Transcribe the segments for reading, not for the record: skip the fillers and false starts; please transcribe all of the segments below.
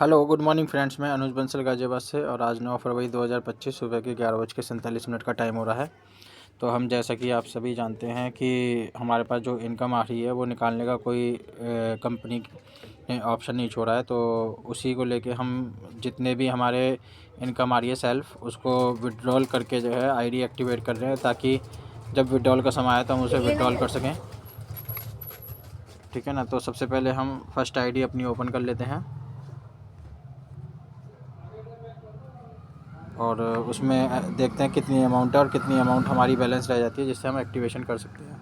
Hello good morning friends, मैं अनुज बंसल गाजियाबाद से। और आज 9 फरवरी 2025 सुबह के 11:47 का टाइम हो रहा है। तो हम जैसा कि आप सभी जानते हैं कि हमारे पास जो इनकम आ रही है वो निकालने का कोई कंपनी ने ऑप्शन नहीं छोड़ा है। तो उसी को लेके हम जितने भी हमारे इनकम आ रही है सेल्फ, उसको विड्रॉल करके जो है आईडी एक्टिवेट कर रहे हैं, ताकि जब विड्रॉल का समय आए तो हम उसे विड्रॉल कर सकें। ठीक है ना। तो सबसे पहले हम फर्स्ट आईडी अपनी ओपन कर लेते हैं और उसमें देखते हैं कितनी अमाउंट है और कितनी अमाउंट हमारी बैलेंस रह जाती है, जिससे हम एक्टिवेशन कर सकते हैं।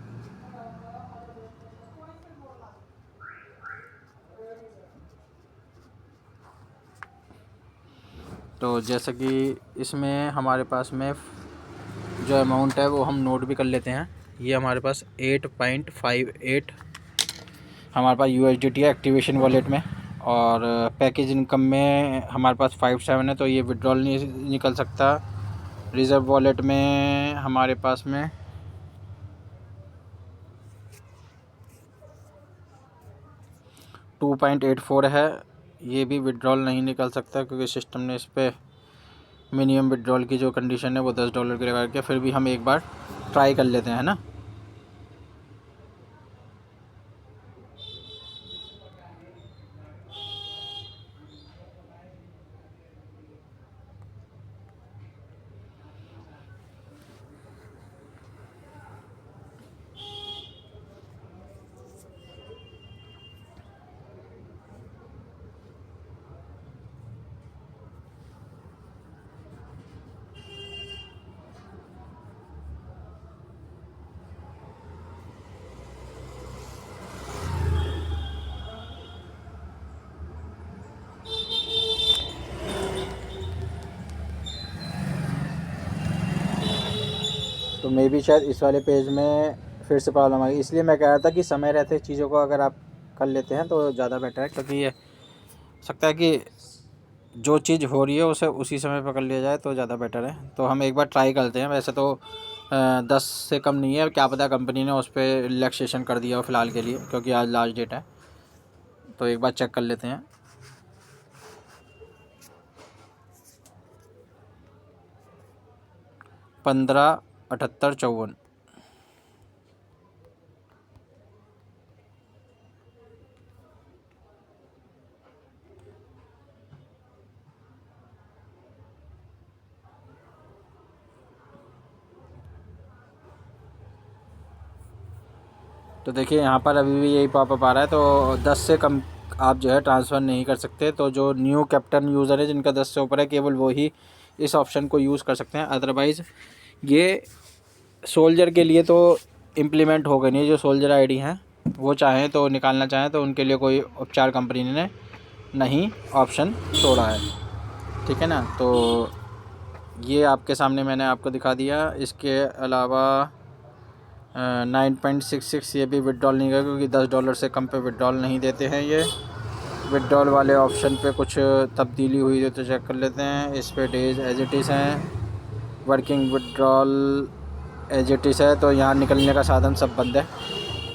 तो जैसा कि इसमें हमारे पास में जो अमाउंट है वो हम नोट भी कर लेते हैं। ये हमारे पास 8.58 हमारे पास USDT है एक्टिवेशन वॉलेट में, और पैकेज इनकम में हमारे पास 57 है, तो ये विड्रॉल नहीं निकल सकता। रिज़र्व वॉलेट में हमारे पास में 2.84 है, ये भी विड्रॉल नहीं निकल सकता, क्योंकि सिस्टम ने इस पर मिनिमम विड्रॉल की जो कंडीशन है वो $10 की लगा के। फिर भी हम एक बार ट्राई कर लेते हैं ना। तो मे भी शायद इस वाले पेज में फिर से प्रॉब्लम आ गई, इसलिए मैं कह रहा था कि समय रहते चीज़ों को अगर आप कर लेते हैं तो ज़्यादा बेटर है, क्योंकि ये सकता है कि जो चीज़ हो रही है उसे उसी समय पर कर लिया जाए तो ज़्यादा बेटर है। तो हम एक बार ट्राई करते हैं। वैसे तो 10 से कम नहीं है, क्या पता कंपनी ने उस पर रिलैक्सेशन कर दिया हो फ़िलहाल के लिए, क्योंकि आज लास्ट डेट है। तो एक बार चेक कर लेते हैं। 157854। तो देखिए यहाँ पर अभी भी यही पॉपअप आ रहा है। तो 10 से कम आप जो है ट्रांसफ़र नहीं कर सकते। तो जो न्यू कैप्टन यूज़र है, जिनका 10 से ऊपर है, केवल वो ही इस ऑप्शन को यूज़ कर सकते हैं। अदरवाइज़ ये सोल्जर के लिए तो इम्प्लीमेंट हो गई नहीं। जो सोल्जर आईडी हैं वो चाहें तो निकालना चाहें तो उनके लिए कोई उपचार कंपनी ने नहीं ऑप्शन छोड़ा है। ठीक है ना। तो ये आपके सामने मैंने आपको दिखा दिया। इसके अलावा 9.66 ये भी विड्रॉल नहीं गया, क्योंकि $10 से कम पे विड्रॉल नहीं देते हैं ये। विड्रॉल वाले ऑप्शन पे कुछ तब्दीली हुई है तो चेक कर लेते हैं। इस pay days as it is हैं, working withdrawal as it is है, तो यहाँ निकलने का साधन सब बंद है।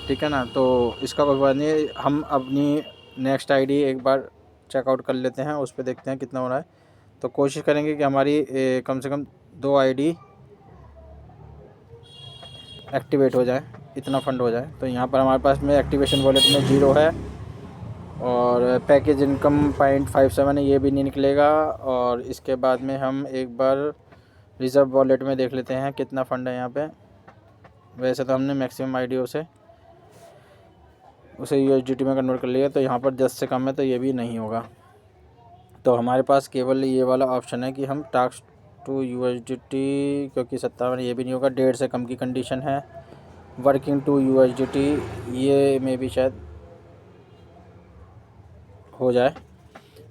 ठीक है ना। तो इसका कोई बात नहीं, हम अपनी नेक्स्ट आईडी एक बार चेकआउट कर लेते हैं, उस पर देखते हैं कितना हो रहा है। तो कोशिश करेंगे कि हमारी कम से कम 2 आईडी एक्टिवेट हो जाए, इतना फ़ंड हो जाए। तो यहाँ पर हमारे पास में एक्टिवेशन वॉलेट में 0 है, और पैकेज इनकम 0.57 है, ये भी नहीं निकलेगा। और इसके बाद में हम एक बार रिज़र्व वॉलेट में देख लेते हैं कितना फ़ंड है यहाँ पे। वैसे तो हमने मैक्सिमम आईडी उसे USDT में कन्वर्ट कर लिया, तो यहाँ पर 10 से कम है, तो ये भी नहीं होगा। तो हमारे पास केवल ये वाला ऑप्शन है कि हम टास्क टू USDT, क्योंकि 57 ये भी नहीं होगा। 1.5 से कम की कंडीशन है। वर्किंग टू USDT ये में भी शायद हो जाए,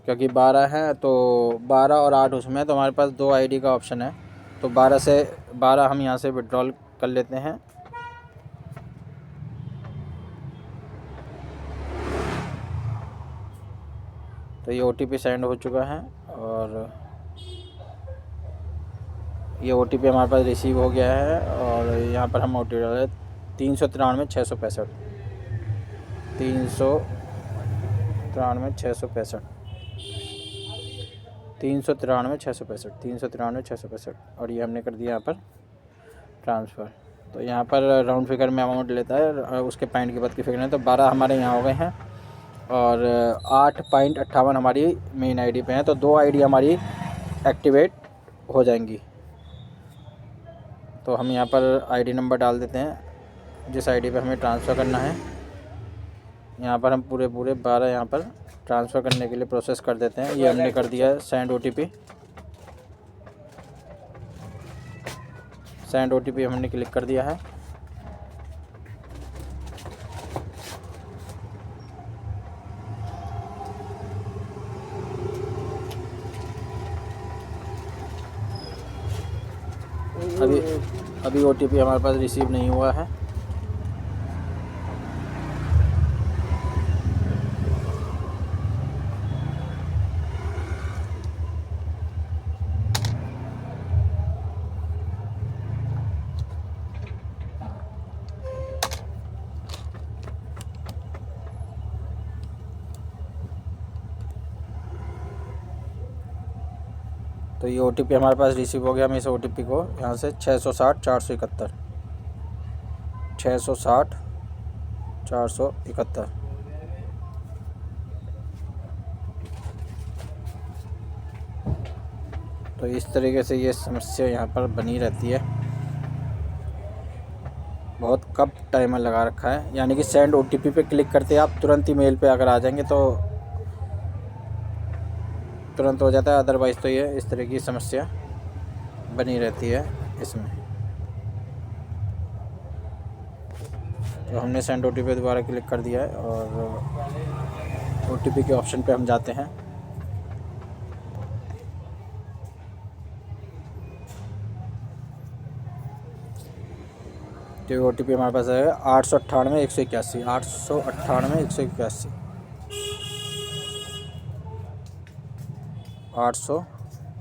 क्योंकि 12 है, तो 12 और 8 उसमें, तो हमारे पास 2 आईडी का ऑप्शन है। तो 12 हम यहाँ से विड्रॉल कर लेते हैं। तो ये OTP सेंड हो चुका है, और ये OTP हमारे पास रिसीव हो गया है। और यहाँ पर हम OTP डाल 393,665 393,665। 393,665 और ये हमने कर दिया यहाँ पर ट्रांसफ़र। तो यहाँ पर राउंड फिगर में अमाउंट लेता है, उसके पॉइंट के बाद की फिगर है। तो 12 हमारे यहाँ हो गए हैं और 8.58 हमारी मेन आईडी पे हैं। तो 2 आईडी हमारी एक्टिवेट हो जाएंगी। तो हम यहाँ पर आईडी नंबर डाल देते हैं जिस आईडी पे हमें ट्रांसफ़र करना है। यहाँ पर हम पूरे 12 यहाँ पर ट्रांसफ़र करने के लिए प्रोसेस कर देते हैं। ये हमने कर दिया है सेंड ओटीपी। सेंड ओटीपी हमने क्लिक कर दिया है। अभी ओटीपी हमारे पास रिसीव नहीं हुआ है। तो ये ओटीपी हमारे पास रिसीव हो गया। हम इस ओटीपी को यहाँ से 660 471 तो इस तरीके से ये समस्या यहाँ पर बनी रहती है। बहुत कम टाइमर लगा रखा है, यानी कि सेंड ओटीपी पे क्लिक करते आप तुरंत ही मेल पे अगर आ जाएंगे तो तुरंत हो जाता है। अदरवाइज़ तो ये इस तरह की समस्या बनी रहती है इसमें। तो हमने सेंड ओटीपी पे दोबारा क्लिक कर दिया है और ओटीपी के ऑप्शन पे हम जाते हैं। तो ओटीपी हमारे पास है 898 181 898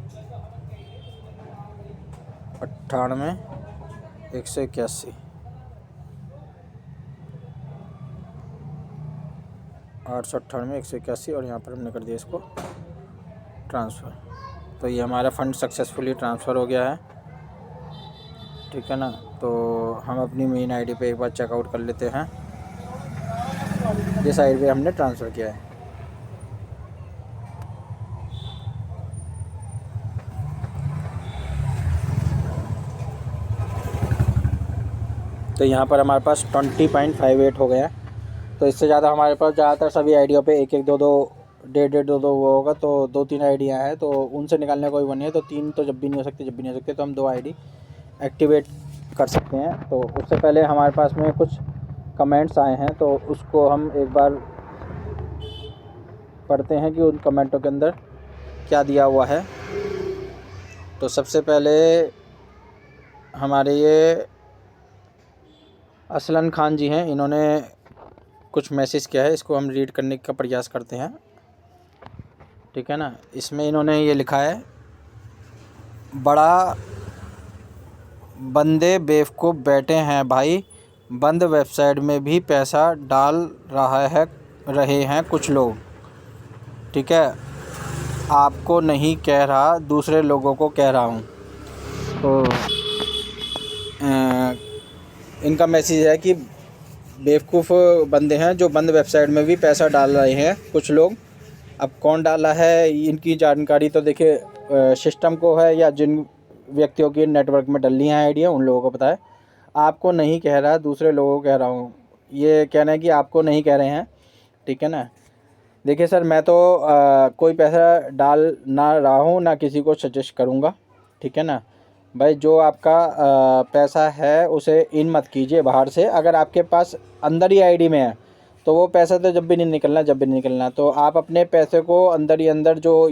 181 और यहाँ पर हमने कर दिया इसको ट्रांसफ़र। तो ये हमारा फ़ंड सक्सेसफुली ट्रांसफ़र हो गया है, ठीक है ना। तो हम अपनी मेन आईडी पे एक बार चेकआउट कर लेते हैं जिस आईडी पे हमने ट्रांसफ़र किया है। तो यहाँ पर हमारे पास 20.58 हो गया। तो इससे ज़्यादा हमारे पास ज़्यादातर सभी आईडियों पे 1-1 2-2 1.5 2-2 वो होगा। तो 2-3 आईडियाँ हैं तो उनसे निकालने का कोई वो नहीं है। तो 3 तो जब भी नहीं हो सकते, तो हम 2 आईडी एक्टिवेट कर सकते हैं। तो उससे पहले हमारे पास में कुछ कमेंट्स आए हैं तो उसको हम एक बार पढ़ते हैं कि उन कमेंटों के अंदर क्या दिया हुआ है। तो सबसे पहले हमारे ये असलन खान जी हैं, इन्होंने कुछ मैसेज किया है, इसको हम रीड करने का प्रयास करते हैं, ठीक है ना। इसमें इन्होंने ये लिखा है, बड़ा बंदे बेवकूफ़ बैठे हैं भाई, बंद वेबसाइट में भी पैसा डाल रहे हैं कुछ लोग, ठीक है। आपको नहीं कह रहा, दूसरे लोगों को कह रहा हूँ। तो इनका मैसेज है कि बेवकूफ़ बंदे हैं जो बंद वेबसाइट में भी पैसा डाल रहे हैं कुछ लोग। अब कौन डाला है इनकी जानकारी तो देखिए सिस्टम को है या जिन व्यक्तियों की नेटवर्क में डली हैं आइडिया, उन लोगों को पता है। आपको नहीं कह रहा, दूसरे लोगों को कह रहा हूँ, ये कहना है कि आपको नहीं कह रहे हैं, ठीक है ना। देखिए सर, मैं तो कोई पैसा डाल ना रहा हूँ, ना किसी को सजेस्ट करूँगा, ठीक है ना भाई। जो आपका पैसा है उसे इन मत कीजिए बाहर से। अगर आपके पास अंदर ही आईडी में है तो वो पैसा तो जब भी नहीं निकलना, तो आप अपने पैसे को अंदर ही अंदर जो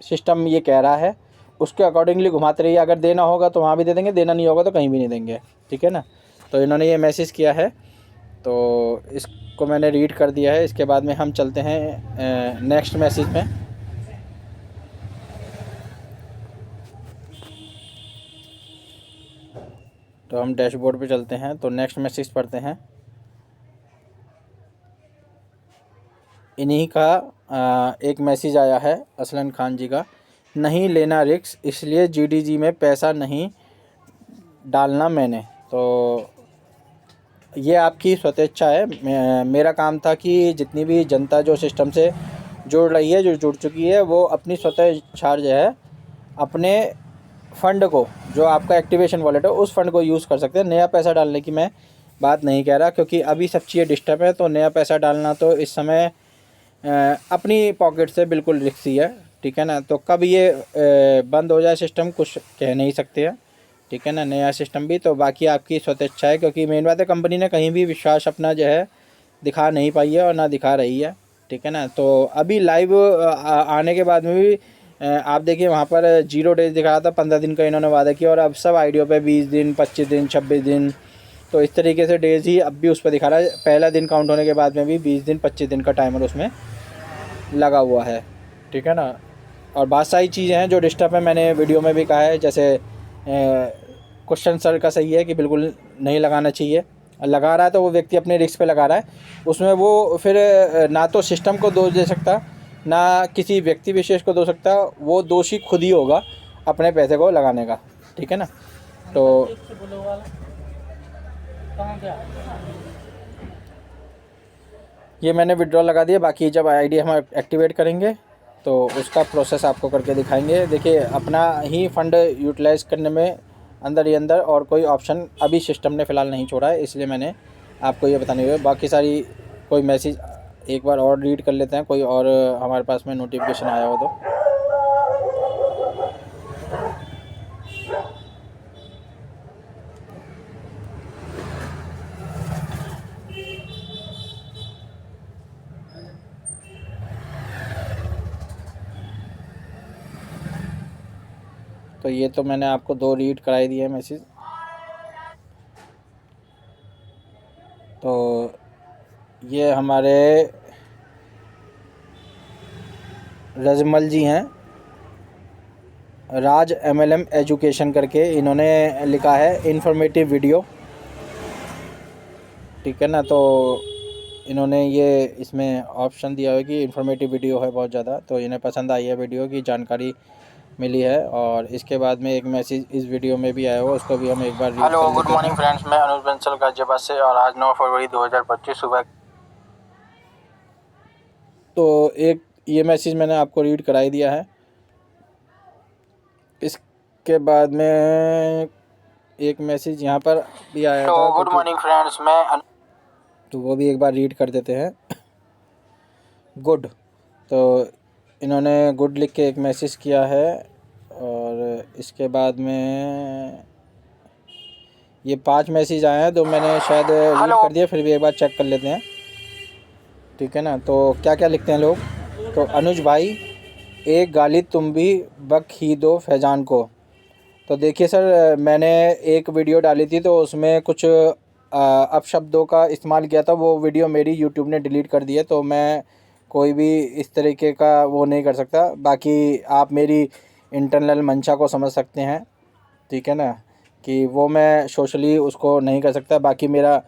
सिस्टम ये कह रहा है उसके अकॉर्डिंगली घुमाते रहिए। अगर देना होगा तो वहाँ भी दे देंगे, देना नहीं होगा तो कहीं भी नहीं देंगे, ठीक है ना। तो इन्होंने ये मैसेज किया है तो इसको मैंने रीड कर दिया है। इसके बाद में हम चलते हैं नेक्स्ट मैसेज में। तो हम डैशबोर्ड पे चलते हैं तो नेक्स्ट मैसेज पढ़ते हैं। इन्हीं का एक मैसेज आया है असलन खान जी का, नहीं लेना रिस्क इसलिए जीडीजी में पैसा नहीं डालना मैंने। तो ये आपकी स्वतेच्छा है। मेरा काम था कि जितनी भी जनता जो सिस्टम से जुड़ रही है, जो जुड़ चुकी है, वो अपनी स्वतः इच्छा जो है अपने फ़ंड को, जो आपका एक्टिवेशन वॉलेट है, उस फ़ंड को यूज़ कर सकते हैं। नया पैसा डालने की मैं बात नहीं कह रहा, क्योंकि अभी सब चीज़ें डिस्टर्ब है। तो नया पैसा डालना तो इस समय अपनी पॉकेट से बिल्कुल रिस्की है, ठीक है ना। तो कब ये बंद हो जाए सिस्टम, कुछ कह नहीं सकते हैं, ठीक है ना। नया सिस्टम भी तो बाकी आपकी स्वतः है, क्योंकि मेन बात है कंपनी ने कहीं भी विश्वास अपना जो है दिखा नहीं पाई है और ना दिखा रही है, ठीक है ना। तो अभी लाइव आने के बाद में भी आप देखिए वहाँ पर 0 डेज दिखा रहा था, 15 दिन का इन्होंने वादा किया, और अब सब आईडियो पे 20 दिन, 25 दिन, 26 दिन, तो इस तरीके से डेज ही अब भी उस पर दिखा रहा है। पहला दिन काउंट होने के बाद में भी 20 दिन, 25 दिन का टाइमर उसमें लगा हुआ है, ठीक है ना। और बहुत सारी चीज़ें हैं जो डिस्टर्ब है, मैंने वीडियो में भी कहा है। जैसे क्वेश्चन सर का सही है कि बिल्कुल नहीं लगाना चाहिए, लगा रहा है तो वो व्यक्ति अपने रिस्क पे लगा रहा है, उसमें वो फिर ना तो सिस्टम को दोष दे सकता, ना किसी व्यक्ति विशेष को दो सकता, वो दोषी खुद ही होगा अपने पैसे को लगाने का, ठीक है ना। तो ये मैंने विड्रॉल लगा दिया, बाकी जब आईडी हम एक्टिवेट करेंगे तो उसका प्रोसेस आपको करके दिखाएंगे। देखिए अपना ही फ़ंड यूटिलाइज़ करने में अंदर ही अंदर और कोई ऑप्शन अभी सिस्टम ने फ़िलहाल नहीं छोड़ा है, इसलिए मैंने आपको ये बताने हुए। बाकी सारी कोई मैसेज एक बार और रीड कर लेते हैं, कोई और हमारे पास में नोटिफिकेशन आया हो तो ये तो मैंने आपको 2 रीड कराई दिए मैसेज। तो ये हमारे रजमल जी हैं, राज MLM एजुकेशन करके इन्होंने लिखा है इन्फॉर्मेटिव वीडियो, ठीक है ना। तो इन्होंने ये इसमें ऑप्शन दिया है कि इन्फॉर्मेटिव वीडियो है बहुत ज़्यादा, तो इन्हें पसंद आई है वीडियो की, जानकारी मिली है। और इसके बाद में एक मैसेज इस वीडियो में भी आया हुआ, उसको भी हम एक बार रीड कर लेते हैं। हेलो, गुड मॉर्निंग फ्रेंड्स, मैं अनुज बंसल गाजियाबाद से, और आज 9 फरवरी 2025 सुबह। तो एक ये मैसेज मैंने आपको रीड कराई दिया है। इसके बाद में एक मैसेज यहाँ पर भी आया था, गुड मॉर्निंग फ्रेंड्स, मैं तो वो भी एक बार रीड कर देते हैं। गुड, तो इन्होंने गुड लिख के एक मैसेज किया है, और इसके बाद में ये 5 मैसेज आए हैं, तो मैंने शायद रीड कर दिया, फिर भी एक बार चेक कर लेते हैं, ठीक है ना। तो क्या क्या लिखते हैं लोग। तो अनुज भाई, एक गाली तुम भी बक ही दो फैजान को। तो देखिए सर, मैंने एक वीडियो डाली थी तो उसमें कुछ अपशब्दों का इस्तेमाल किया था, वो वीडियो मेरी यूट्यूब ने डिलीट कर दी है, तो मैं कोई भी इस तरीके का वो नहीं कर सकता। बाकी आप मेरी इंटरनल मंशा को समझ सकते हैं, ठीक है ना, कि वो मैं सोशली उसको नहीं कर सकता। बाकी मेरा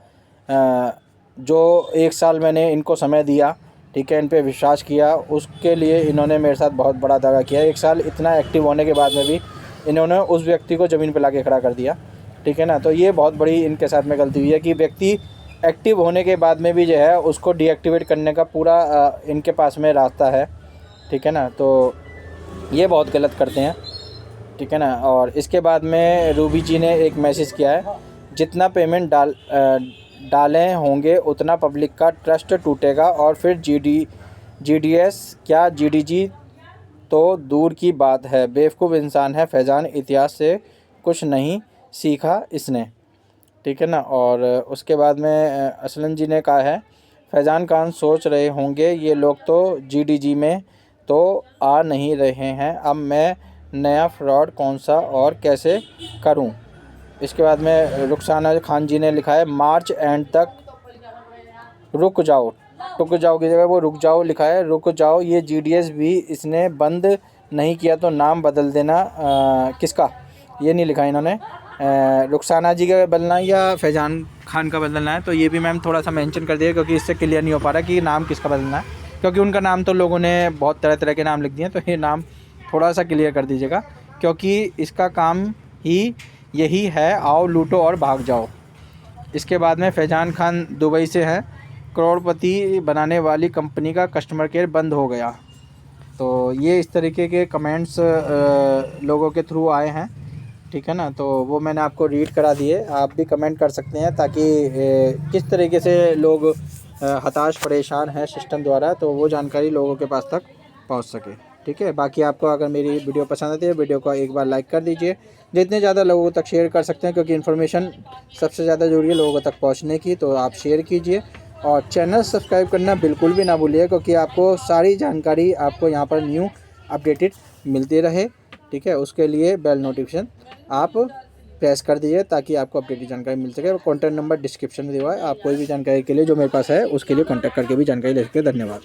जो 1 साल मैंने इनको समय दिया, ठीक है, इन पे विश्वास किया, उसके लिए इन्होंने मेरे साथ बहुत बड़ा दावा किया। 1 साल इतना एक्टिव होने के बाद में भी इन्होंने उस व्यक्ति को ज़मीन पे लाके खड़ा कर दिया, ठीक है ना। तो ये बहुत बड़ी इनके साथ में गलती हुई है कि व्यक्ति एक्टिव होने के बाद में भी जो है उसको डीएक्टिवेट करने का पूरा इनके पास में रास्ता है, ठीक है ना। तो ये बहुत गलत करते हैं, ठीक है ना। और इसके बाद में रूबी जी ने एक मैसेज किया है, जितना पेमेंट डाले होंगे उतना पब्लिक का ट्रस्ट टूटेगा, और फिर जीडीएस क्या जीडीजी तो दूर की बात है। बेवकूफ़ इंसान है फैज़ान, इतिहास से कुछ नहीं सीखा इसने, ठीक है ना। और उसके बाद में असलन जी ने कहा है, फैज़ान खान सोच रहे होंगे ये लोग तो जीडीजी में तो आ नहीं रहे हैं, अब मैं नया फ्रॉड कौन सा और कैसे करूं। इसके बाद में रुखसाना खान जी ने लिखा है, मार्च एंड तक रुक जाओ की जगह वो रुक जाओ लिखा है, रुक जाओ। ये जीडीएस भी इसने बंद नहीं किया तो नाम बदल देना। किसका, ये नहीं लिखा इन्होंने, रुखसाना जी का बदलना है या फैज़ान खान का बदलना है, तो ये भी मैम थोड़ा सा मेंशन कर दिया, क्योंकि इससे क्लियर नहीं हो पा रहा कि नाम किसका बदलना है, क्योंकि उनका नाम तो लोगों ने बहुत तरह तरह के नाम लिख दिए हैं, तो ये नाम थोड़ा सा क्लियर कर दीजिएगा, क्योंकि इसका काम ही यही है, आओ लूटो और भाग जाओ। इसके बाद में फैजान खान दुबई से हैं, करोड़पति बनाने वाली कंपनी का कस्टमर केयर बंद हो गया। तो ये इस तरीके के कमेंट्स लोगों के थ्रू आए हैं, ठीक है ना। तो वो मैंने आपको रीड करा दिए, आप भी कमेंट कर सकते हैं ताकि किस तरीके से लोग हताश परेशान हैं सिस्टम द्वारा, तो वो जानकारी लोगों के पास तक पहुंच सके, ठीक है। बाकी आपको अगर मेरी वीडियो पसंद आती है, वीडियो को एक बार लाइक कर दीजिए, जितने ज़्यादा लोगों तक शेयर कर सकते हैं, क्योंकि इन्फॉर्मेशन सबसे ज़्यादा ज़रूरी है लोगों तक पहुँचने की। तो आप शेयर कीजिए और चैनल सब्सक्राइब करना बिल्कुल भी ना भूलिए, क्योंकि आपको सारी जानकारी आपको यहाँ पर न्यू अपडेटेड मिलती रहे, ठीक है। उसके लिए बेल नोटिफिकेशन आप प्रेस कर दीजिए ताकि आपको अपडेटेड जानकारी मिल सके। कॉन्टैक्ट नंबर डिस्क्रिप्शन में दिया हुआ है, आप कोई भी जानकारी के लिए जो मेरे पास है उसके लिए कॉन्टैक्ट करके भी जानकारी ले सकते हैं। धन्यवाद।